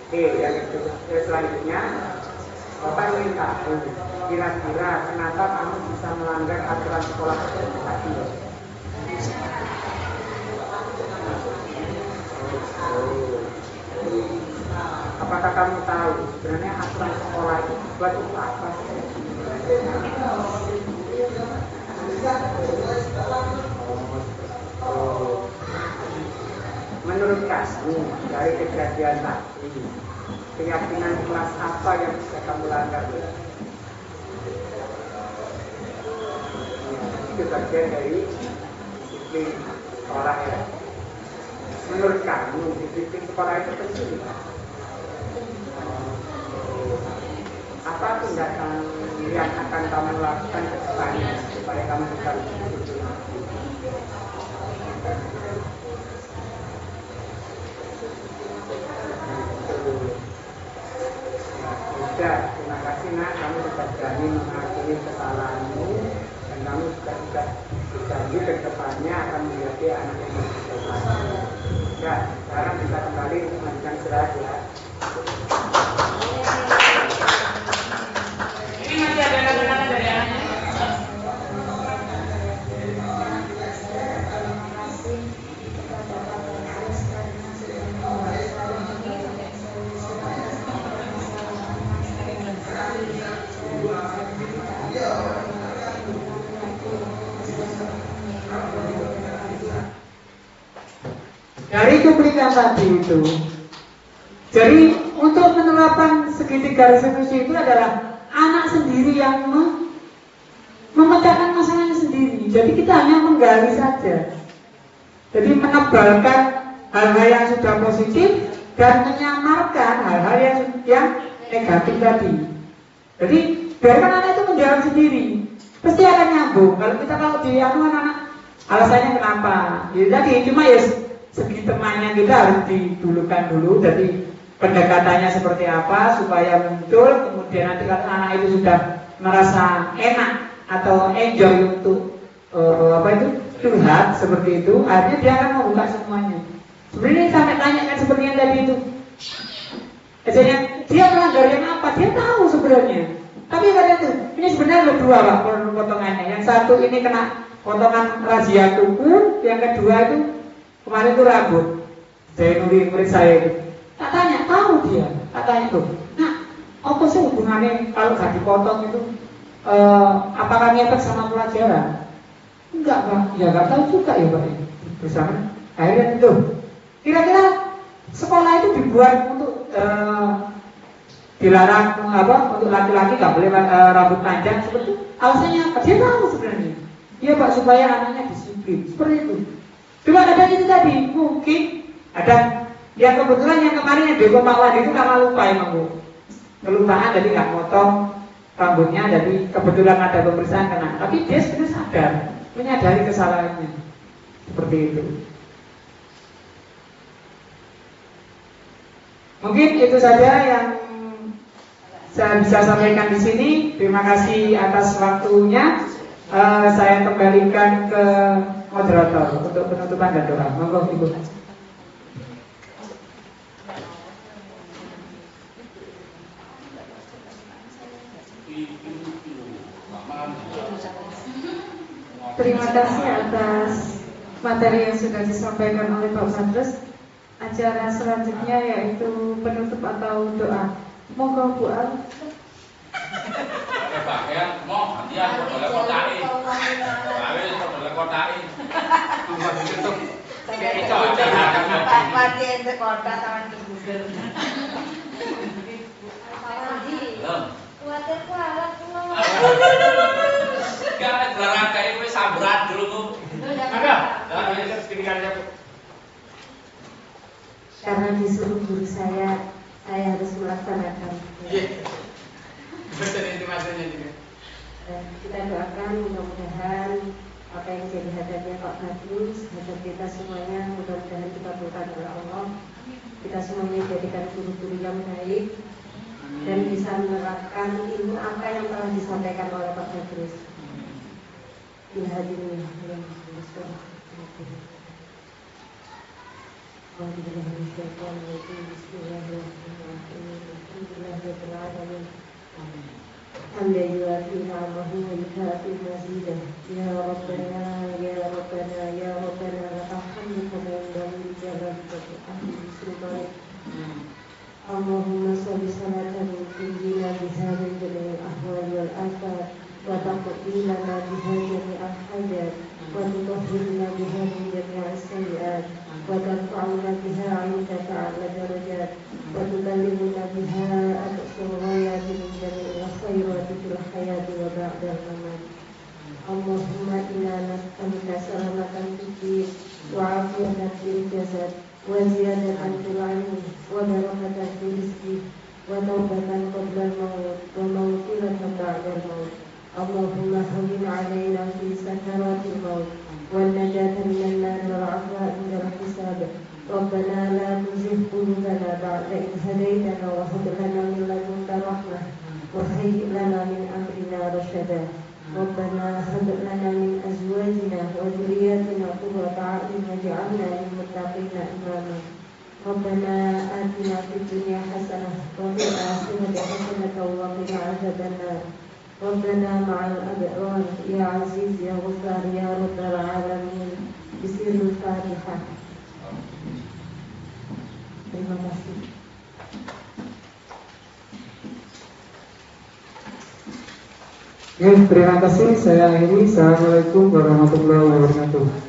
Oke, yang kedua, selanjutnya, Bapak ingin tahu kira-kira kenapa kamu bisa melanggar aturan sekolah tadi? Apakah kamu tahu sebenarnya aturan sekolah itu buat apa sih? Menurut kamu dari kejadian tadi, keyakinan kelas apa yang bisa kamu langgar? Itu bagian dari disiplin sekolah ya. Menurut kamu disiplin sekolah itu penting? Apa tindakan yang akan kamu lakukan ke depannya supaya kamu bisa disiplin? Terima kasih nak, kamu sudah berani mengakui kesalahanmu dan kamu sudah berjanji ke depannya akan menjadi anak yang berdosa. Ya, sekarang bisa kembali melanjutkan istirahat ya. Ini masih ada kata-kata dari anaknya. yang tadi itu. Jadi untuk menerapkan segitiga restitusi itu adalah anak sendiri yang memecahkan masalahnya sendiri. Jadi kita hanya menggali saja. Jadi menebalkan hal-hal yang sudah positif dan menyamarkan hal-hal yang negatif tadi. Jadi biarkan anak itu menjawab sendiri. Pasti akan nyambung. Kalau di anak-anak alasannya kenapa? Ya tadi cuma ya segi temannya kita harus didulukan dulu. Jadi pendekatannya seperti apa supaya muncul, kemudian nanti kalau anak itu sudah merasa enak atau enjoy untuk curhat seperti itu, akhirnya dia akan membuka semuanya. Sebenarnya sampai tanyakan seperti yang tadi itu, akhirnya dia melanggar yang apa, dia tahu sebenarnya. Tapi kadang itu, ini sebenarnya ada dua Pak potongannya. Yang satu ini kena potongan razia kuku, yang kedua itu kemarin itu rambut. Saya murid saya itu. Tak tanya, tahu dia, katanya tuh. Nah, apa sih hubungannya kalau gak dipotong itu? Apakah ngefek sama pelajaran? Enggak Pak, ya gak tahu juga ya Pak. Bersama akhirnya itu. Kira-kira sekolah itu dibuat untuk dilarang untuk laki-laki gak boleh rambut panjang seperti itu. Alasannya apa? Dia tahu sebenarnya. Iya Pak, supaya anaknya disiplin. Seperti itu. Cuma ada itu tadi, mungkin ada yang kebetulan yang kemarin yang Deko Makladi itu karena lupa emang Bu. Kelupaan jadi nggak motong rambutnya, jadi kebetulan ada pemeriksaan kena. Tapi dia sebenarnya sadar, menyadari kesalahannya. Seperti itu. Mungkin itu saja yang saya bisa sampaikan di sini. Terima kasih atas waktunya. Saya kembalikan ke moderator untuk penutupan dan doa. Monggo Ibu. Terima kasih atas materi yang sudah disampaikan oleh Pak Madres. Acara selanjutnya yaitu penutup atau doa. Monggo Bu Al. Karena disuruh guru saya harus melaksanakan. Dan kita doakan mudah-mudahan apa yang jadi hajatnya Pak Badrus, hajat kita semuanya mudah-mudahan dikabulkan oleh Allah. Kita semuanya jadikan guru-guru yang baik dan bisa menerapkan ilmu apa yang telah disampaikan oleh Pak Badrus. Alhamdulillah ya Rabbana ya Rabbana ya Rabbana Allahumma salli salatan tunjina biha min jami'il ahwali wal afat wa taqdi lana biha jami'al hajat wa tutahhirna biha min jami'is sayyi'at wa tarfa'una biha 'indaka 'ala darajat wa tuballighuna biha aqsal ghayati min jami'il khairati fil hayati wa ba'dal mamat. Allahumma inna nas'aluka salamatan fid wa 'afiyatan fil jasad wa ziyadatan fil 'ilmi wa barakatan fil rizqi wa tawbatan qabla al-maut wa maghfiratan ba'da al-maut. Allahumma hawwin 'alaina fi sakaratil maut wal najata minan nar wal 'afwa 'inda al-hisab. Rabbana la tuzigh qulubana ba'da idh hadaytana wa hab lana min ladunka rahmah wa hayyi' lana min amrina rashada. Rabbana hab lana min azwajina wa dhurriyyatina qurrata a'yun waj'alna lil muttaqina imama. Rabbana atina fid dunya hasanah wa fil akhirati hasanah wa qina 'adzabannar. Rabbana ma'al abrar ya aziz ya ghaffar ya rabbal alamin. Bismillahil Fatihah. Terima kasih. Terima kasih. Saya akhiri. Assalamualaikum warahmatullahi wabarakatuh.